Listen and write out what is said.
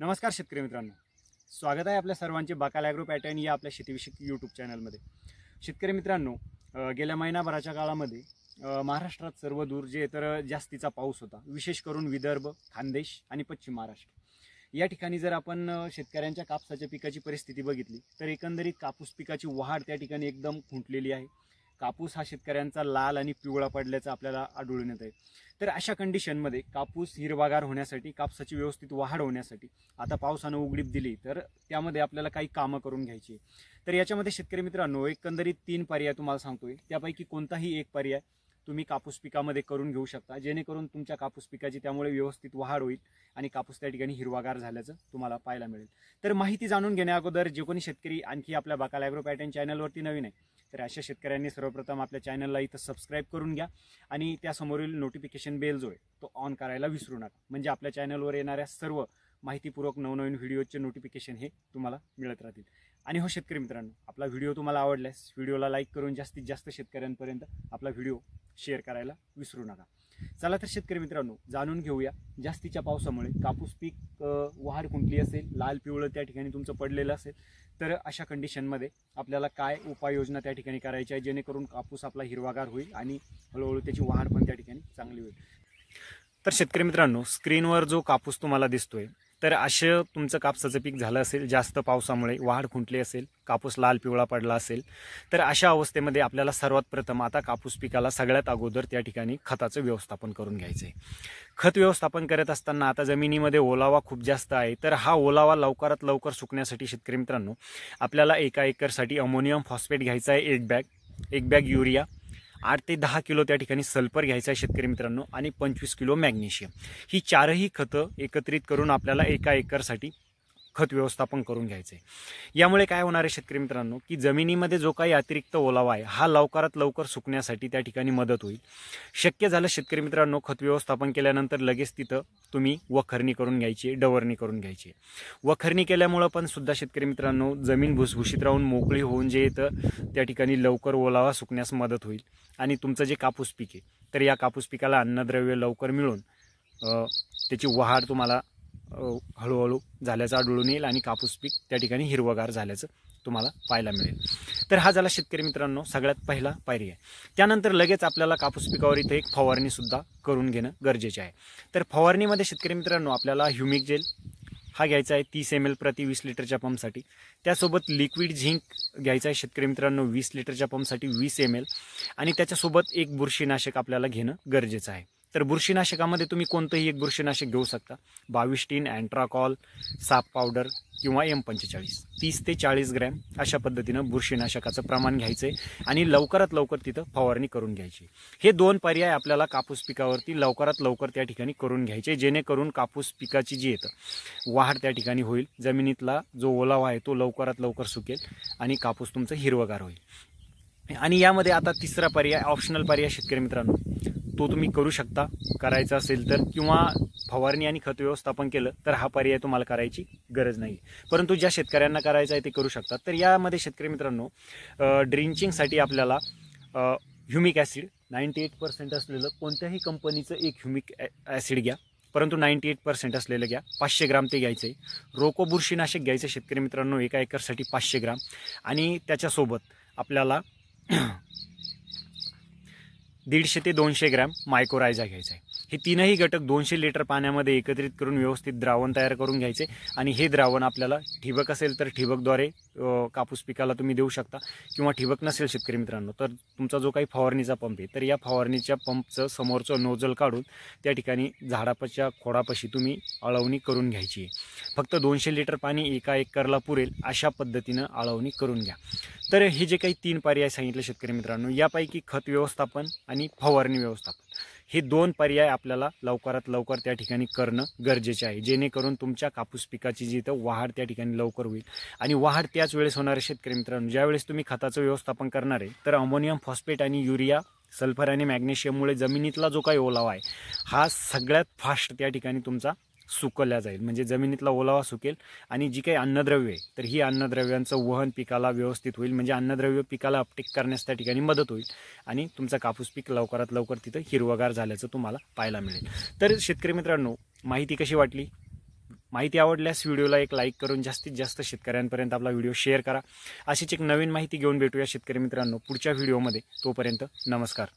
नमस्कार शेतकरी मित्रांनो, स्वागत आहे आपल्या सर्वांचे बाकाल ॲग्रो पॅटर्न या आपल्या शेतीविषयक यूट्यूब चॅनलमध्ये। शेतकरी मित्रांनो, गेल्या महिनाभराच्या काळामध्ये महाराष्ट्रात सर्व दूर जे तर जास्तीचा पाऊस होता, विशेष करून विदर्भ, खानदेश आणि पश्चिम महाराष्ट्र या ठिकाणी जर आपण शेतकऱ्यांच्या कापसाच्या पिकाची परिस्थिती बघितली तर एकंदरीत कापूस पिकाची वाढ त्या ठिकाणी एकदम खुंटलेली आहे। कापूस हा शेतकऱ्यांचा लाल आणि पिवळा पडल्याचं आपल्याला आढळून येत आहे। तर अशा कंडिशनमध्ये कापूस हिरवागार होण्यासाठी, कापसाची व्यवस्थित वाढ होण्यासाठी आता पावसानं उघडीप दिली तर त्यामध्ये आपल्याला काही कामं करून घ्यायची। तर याच्यामध्ये शेतकरी मित्रांनो, एकंदरीत 3 पर्याय तुम्हाला सांगतोय, त्यापैकी कोणताही एक पर्याय तुम्ही कापूस पिकामध्ये करून घेऊ शकता, जेणेकरून तुमच्या कापूस पिकाची त्यामुळे व्यवस्थित वाढ होईल आणि कापूस त्या ठिकाणी हिरवागार झाल्याचं तुम्हाला पाहायला मिळेल। तर माहिती जाणून घेण्या अगोदर जे कोणी शेतकरी आणखी आपल्या बाकाल ॲग्रो पॅटर्न चॅनलवरती नवीन आहे तर अशा शेतकऱ्यांनी सर्वप्रथम आपल्या चॅनलला इथं सबस्क्राईब करून घ्या आणि त्यासमोरील नोटिफिकेशन बेल जो आहे तो ऑन करायला विसरू नका, म्हणजे आपल्या चॅनलवर येणाऱ्या सर्व माहितीपूर्वक नवनवीन व्हिडिओचे नोटिफिकेशन हे तुम्हाला मिळत राहतील। आणि हो शेतकरी मित्रांनो, आपला व्हिडिओ तुम्हाला आवडल्यास व्हिडिओला लाईक करून जास्तीत जास्त शेतकऱ्यांपर्यंत आपला व्हिडिओ शेअर करायला विसरू नका। चला तर शेतकरी मित्रांनो, जाणून घेऊया जास्तीच्या पावसामुळे कापूस पीक वाढ खुंटली असेल, लाल पिवळं त्या ठिकाणी तुमचं पडलेलं असेल तर अशा कंडिशनमध्ये आपल्याला काय उपाययोजना त्या ठिकाणी करायची आहे, जेणेकरून कापूस आपला हिरवागार होईल आणि हळूहळू त्याची वाढ पण त्या ठिकाणी चांगली होईल। तर शेतकरी मित्रांनो, स्क्रीनवर जो कापूस तुम्हाला दिसतोय तर असं तुमचं कापसाचं पीक झालं असेल, जास्त पावसामुळे वाढ खुंटली असेल, कापूस लाल पिवळा पडला असेल तर अशा अवस्थेमध्ये आपल्याला सर्वात प्रथम आता कापूस पिकाला सगळ्यात अगोदर त्या ठिकाणी खताचं व्यवस्थापन करून घ्यायचं आहे। खत व्यवस्थापन करत असताना आता जमिनीमध्ये ओलावा खूप जास्त आहे, तर हा ओलावा लवकरात लवकर सुकण्यासाठी शेतकरी मित्रांनो आपल्याला एका एकरसाठी अमोनियम फॉस्फेट घ्यायचा आहे, एक बॅग युरिया, 8 ते 10 किलो त्या ठिकाणी सल्फर घ्यायचा आहे शेतकरी मित्रांनो, आणि 25 किलो मॅग्नेशियम। ही चारही खतं एकत्रित करून आपल्याला एका एकरसाठी खत व्यवस्थापन करून घ्यायचं आहे। यामुळे काय होणार आहे शेतकरी मित्रांनो, की जमिनीमध्ये जो काही अतिरिक्त ओलावा आहे हा लवकरात लवकर सुकण्यासाठी त्या ठिकाणी मदत होईल। शक्य झालं शेतकरी मित्रांनो, खत व्यवस्थापन केल्यानंतर लगेच तिथं तुम्ही वखरणी करून घ्यायची, डवरणी करून घ्यायची। वखरणी केल्यामुळं पण सुद्धा शेतकरी मित्रांनो जमीन भुसभुशीत राहून मोकळी होऊन जे येतं त्या ठिकाणी लवकर ओलावा सुकण्यास मदत होईल आणि तुमचं जे कापूस पीक आहे तर या कापूस पिकाला अन्नद्रव्य लवकर मिळून त्याची वाढ तुम्हाला हळूहळू झाल्याचं आढळून येईल आणि कापूस पीक त्या ठिकाणी हिरवगार झाल्याचं तुम्हाला पाहायला मिळेल। तर हा झाला शेतकरी मित्रांनो सगळ्यात पहिला पर्याय। त्यानंतर लगेच आपल्याला कापूस पिकावर इथे एक फवारणी सुद्धा करून घेणं गरजेचे आहे। तर फवारणीमध्ये शेतकरी मित्रांनो आपल्याला ह्युमिक जेल हा घ्यायचा आहे 30 ml प्रति 20 लिटरच्या पंपसाठी। त्यासोबत लिक्विड झिंक घ्यायचा आहे शेतकरी मित्रांनो 20 लिटरच्या पंपसाठी 20 ml, आणि त्याच्यासोबत एक बुरशीनाशक आपल्याला घेणं गरजेचं आहे। तर बुरशीनाशकामध्ये तुम्ही कोणतंही एक बुरशीनाशक घेऊ शकता, 22 अँट्राकॉल, साप पावडर किंवा M45, 30 ते 40 ग्रॅम अशा पद्धतीनं बुरशीनाशकाचं प्रमाण घ्यायचं आहे आणि लवकरात लवकर तिथं फवारणी करून घ्यायची। हे 2 पर्याय आपल्याला कापूस पिकावरती लवकरात लवकर त्या ठिकाणी करून घ्यायचे, जेणेकरून कापूस पिकाची जी येतं वाढ त्या ठिकाणी होईल, जमिनीतला जो ओलावा आहे तो लवकरात लवकर सुकेल आणि कापूस तुमचं हिरवगार होईल। आणि यामध्ये आता तिसरा पर्याय, ऑप्शनल पर्याय शेतकरी मित्रांनो, तो तुम्ही करू शकता करायचा असेल तर, किंवा फवारणी आणि खत व्यवस्थापन केलं तर हा पर्याय तुम्हाला करायची गरज नाही, परंतु ज्या शेतकऱ्यांना करायचं आहे ते करू शकतात। तर यामध्ये शेतकरी मित्रांनो ड्रिंचिंगसाठी आपल्याला ह्युमिक ॲसिड 98% असलेलं कोणत्याही कंपनीचं एक ह्युमिक ॲसिड घ्या, परंतु 98% असलेलं घ्या, 500 ग्राम ते घ्यायचं आहे। रोको बुरशीनाशक घ्यायचं शेतकरी मित्रांनो एका एकरसाठी 500 ग्राम, आणि त्याच्यासोबत आपल्याला 150 ते 200 ग्रॅम मायक्रोरायझा घ्यायचा आहे। हे तीनही घटक 200 लिटर पाण्यामध्ये एकत्रित करून व्यवस्थित द्रावण तयार करून घ्यायचे, आणि हे द्रावण आपल्याला ठिबक असेल तर ठिबकद्वारे कापूस पिकाला तुम्ही देऊ शकता, किंवा ठिबक नसेल शेतकरी मित्रांनो तर तुमचा जो काही फवारणीचा पंप आहे तर या फवारणीच्या पंपचं समोरचं नोजल काढून त्या ठिकाणी झाडापाच्या खोडापाशी तुम्ही आळवणी करून घ्यायची आहे। फक्त 200 लिटर पाणी एका एकरला पुरेल अशा पद्धतीनं आळवणी करून घ्या। तर हे जे काही 3 पर्याय सांगितले शेतकरी मित्रांनो, यापैकी खत व्यवस्थापन आणि फवारणी व्यवस्थापन हे 2 पर्याय आपल्याला लवकरात लवकर त्या ठिकाणी करणं गरजेचे आहे, जेणेकरून तुमच्या कापूस पिकाची जी इथं वाढ त्या ठिकाणी लवकर होईल। आणि वाढ त्याच वेळेस होणार आहे शेतकरी मित्रांनो ज्यावेळेस तुम्ही खताचं व्यवस्थापन करणार आहे तर अमोनियम फॉस्फेट आणि युरिया, सल्फर आणि मॅग्नेशियममुळे जमिनीतला जो काही ओलावा आहे हा सगळ्यात फास्ट त्या ठिकाणी तुमचा सुकल्या जाईल, म्हणजे जमिनीतला ओलावा सुकेल आणि जी काही अन्नद्रव्य आहे तर ही अन्नद्रव्यांचं वहन पिकाला व्यवस्थित होईल, म्हणजे अन्नद्रव्य पिकाला अपटेक करण्यास त्या ठिकाणी मदत होईल आणि तुमचा कापूस पीक लवकरात लवकर तिथं हिरवगार झाल्याचं तुम्हाला पाहायला मिळेल। तर शेतकरी मित्रांनो माहिती कशी वाटली माहिती आवडल्यास व्हिडिओला एक लाईक करून जास्तीत जास्त शेतकऱ्यांपर्यंत आपला व्हिडिओ शेअर करा. अशीच एक नवीन माहिती घेऊन भेटूया शेतकरी मित्रांनो पुढच्या व्हिडिओमध्ये. तोपर्यंत नमस्कार.